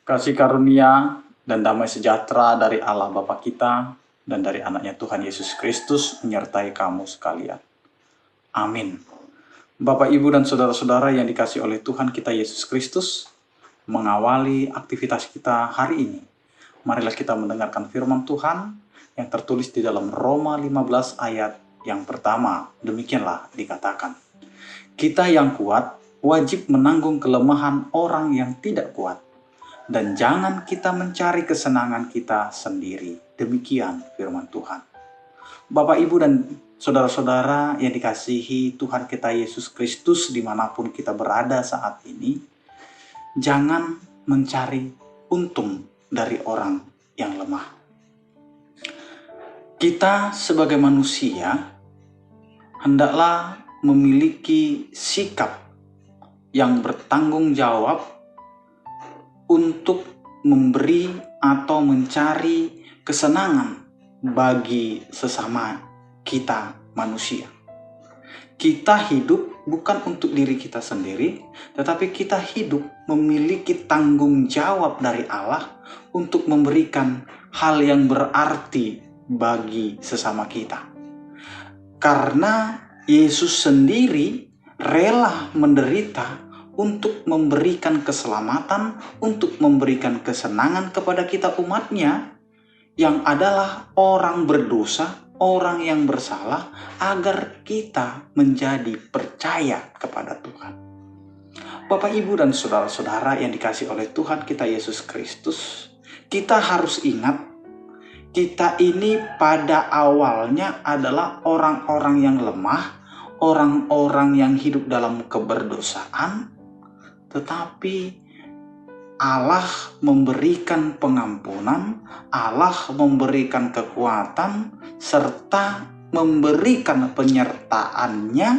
Kasih karunia dan damai sejahtera dari Allah Bapa kita dan dari anaknya Tuhan Yesus Kristus menyertai kamu sekalian. Amin. Bapak, Ibu, dan saudara-saudara yang dikasihi oleh Tuhan kita Yesus Kristus, mengawali aktivitas kita hari ini, marilah kita mendengarkan firman Tuhan yang tertulis di dalam Roma 15 ayat yang pertama. Demikianlah dikatakan, kita yang kuat wajib menanggung kelemahan orang yang tidak kuat, dan jangan kita mencari kesenangan kita sendiri. Demikian firman Tuhan. Bapak, Ibu, dan saudara-saudara yang dikasihi Tuhan kita Yesus Kristus dimanapun kita berada saat ini, jangan mencari untung dari orang yang lemah. Kita sebagai manusia hendaklah memiliki sikap yang bertanggung jawab untuk memberi atau mencari kesenangan bagi sesama kita manusia. Kita hidup bukan untuk diri kita sendiri, tetapi kita hidup memiliki tanggung jawab dari Allah untuk memberikan hal yang berarti bagi sesama kita. Karena Yesus sendiri rela menderita untuk memberikan keselamatan, untuk memberikan kesenangan kepada kita umatnya, yang adalah orang berdosa, orang yang bersalah, agar kita menjadi percaya kepada Tuhan. Bapak, Ibu, dan saudara-saudara yang dikasihi oleh Tuhan kita Yesus Kristus, kita harus ingat, kita ini pada awalnya adalah orang-orang yang lemah, orang-orang yang hidup dalam keberdosaan, tetapi Allah memberikan pengampunan, Allah memberikan kekuatan, serta memberikan penyertaannya,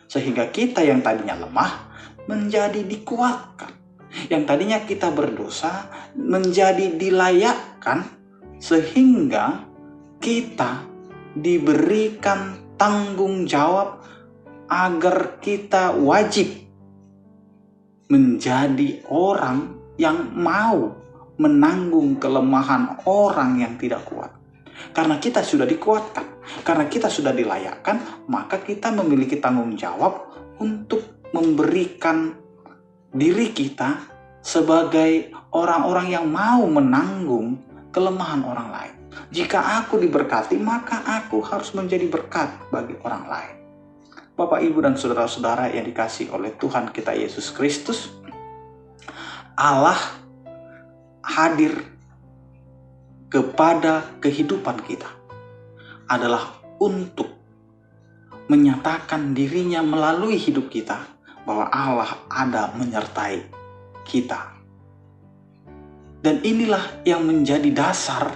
sehingga kita yang tadinya lemah menjadi dikuatkan. Yang tadinya kita berdosa menjadi dilayakkan, sehingga kita diberikan tanggung jawab agar kita wajib menjadi orang yang mau menanggung kelemahan orang yang tidak kuat. Karena kita sudah dikuatkan, karena kita sudah dilayakkan, maka kita memiliki tanggung jawab untuk memberikan diri kita sebagai orang-orang yang mau menanggung kelemahan orang lain. Jika aku diberkati, maka aku harus menjadi berkat bagi orang lain. Bapak, Ibu, dan saudara-saudara yang dikasihi oleh Tuhan kita Yesus Kristus, Allah hadir kepada kehidupan kita adalah untuk menyatakan dirinya melalui hidup kita bahwa Allah ada menyertai kita. Dan inilah yang menjadi dasar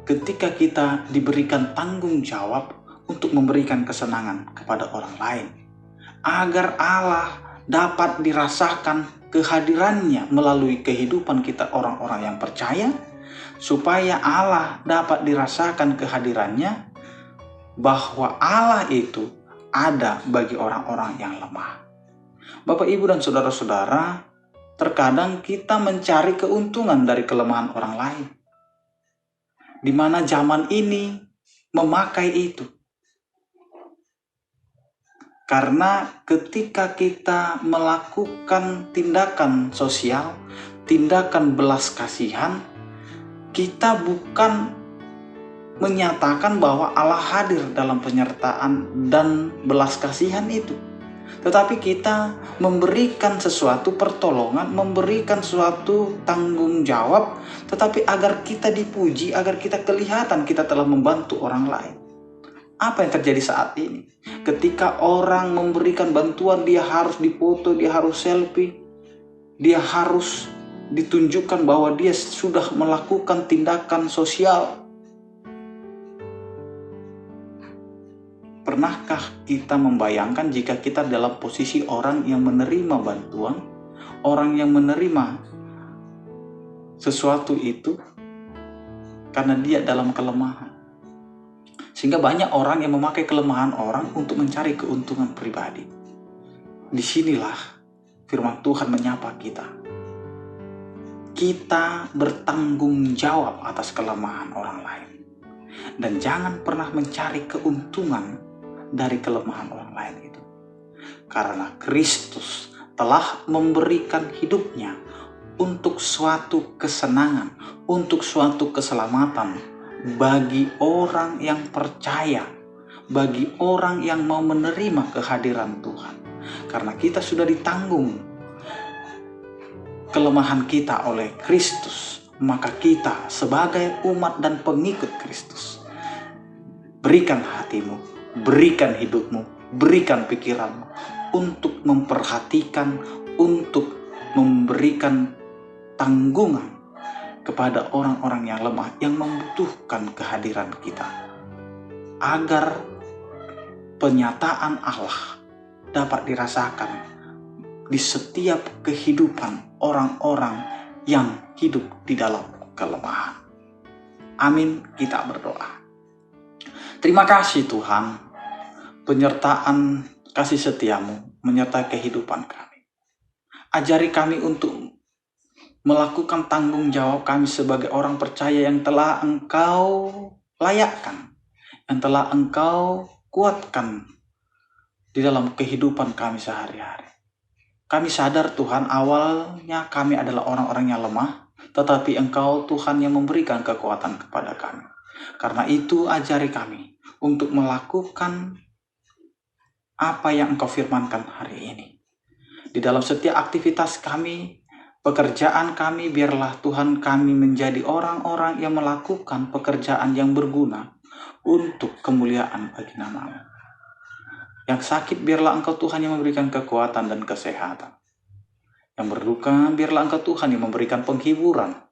ketika kita diberikan tanggung jawab untuk memberikan kesenangan kepada orang lain, agar Allah dapat dirasakan kehadirannya melalui kehidupan kita orang-orang yang percaya, supaya Allah dapat dirasakan kehadirannya bahwa Allah itu ada bagi orang-orang yang lemah. Bapak, Ibu, dan saudara-saudara, terkadang kita mencari keuntungan dari kelemahan orang lain, di mana zaman ini memakai itu. Karena ketika kita melakukan tindakan sosial, tindakan belas kasihan, kita bukan menyatakan bahwa Allah hadir dalam penyertaan dan belas kasihan itu, tetapi kita memberikan sesuatu pertolongan, memberikan suatu tanggung jawab, tetapi agar kita dipuji, agar kita kelihatan kita telah membantu orang lain. Apa yang terjadi saat ini? Ketika orang memberikan bantuan, dia harus dipoto, dia harus selfie, dia harus ditunjukkan bahwa dia sudah melakukan tindakan sosial. Pernahkah kita membayangkan jika kita dalam posisi orang yang menerima bantuan, orang yang menerima sesuatu itu karena dia dalam kelemahan? Sehingga banyak orang yang memakai kelemahan orang untuk mencari keuntungan pribadi. Disinilah firman Tuhan menyapa kita. kita bertanggung jawab atas kelemahan orang lain. Dan jangan pernah mencari keuntungan dari kelemahan orang lain itu. Karena Kristus telah memberikan hidupnya untuk suatu kesenangan, untuk suatu keselamatan bagi orang yang percaya, bagi orang yang mau menerima kehadiran Tuhan. Karena kita sudah ditanggung kelemahan kita oleh Kristus, maka kita sebagai umat dan pengikut Kristus, berikan hatimu, berikan hidupmu, berikan pikiranmu untuk memperhatikan, untuk memberikan tanggungan kepada orang-orang yang lemah, yang membutuhkan kehadiran kita, agar penyataan Allah dapat dirasakan di setiap kehidupan orang-orang yang hidup di dalam kelemahan. Amin, kita berdoa. Terima kasih Tuhan, penyertaan kasih setiamu menyertai kehidupan kami. Ajari kami untuk melakukan tanggung jawab kami sebagai orang percaya yang telah Engkau layakkan, yang telah Engkau kuatkan di dalam kehidupan kami sehari-hari. Kami sadar Tuhan, awalnya kami adalah orang-orang yang lemah, tetapi Engkau Tuhan yang memberikan kekuatan kepada kami. Karena itu ajari kami untuk melakukan apa yang Engkau firmankan hari ini. Di dalam setiap aktivitas kami, pekerjaan kami, biarlah Tuhan kami menjadi orang-orang yang melakukan pekerjaan yang berguna untuk kemuliaan bagi nama-Mu. Yang sakit biarlah Engkau Tuhan yang memberikan kekuatan dan kesehatan. Yang berduka biarlah Engkau Tuhan yang memberikan penghiburan.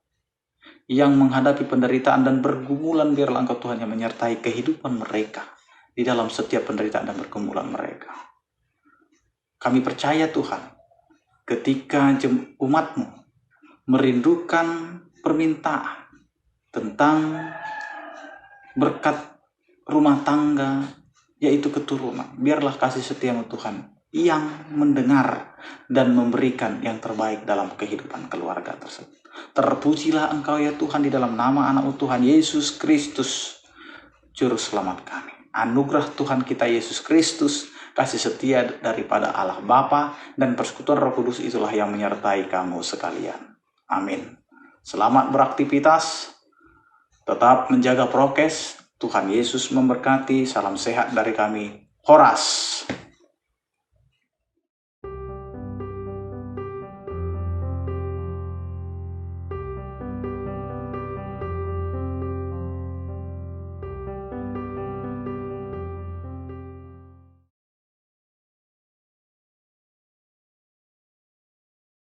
Yang menghadapi penderitaan dan pergumulan biarlah Engkau Tuhan yang menyertai kehidupan mereka di dalam setiap penderitaan dan pergumulan mereka. Kami percaya Tuhan, ketika umat-Mu merindukan permintaan tentang berkat rumah tangga, yaitu keturunan, biarlah kasih setia-Mu Tuhan yang mendengar dan memberikan yang terbaik dalam kehidupan keluarga tersebut. Terpujilah Engkau ya Tuhan di dalam nama anak-Mu Tuhan Yesus Kristus, Juru Selamat kami. Anugerah Tuhan kita Yesus Kristus, kasih setia daripada Allah Bapa dan persekutuan Roh Kudus itulah yang menyertai kamu sekalian. Amin. Selamat beraktivitas, tetap menjaga prokes. Tuhan Yesus memberkati. Salam sehat dari kami, Horas.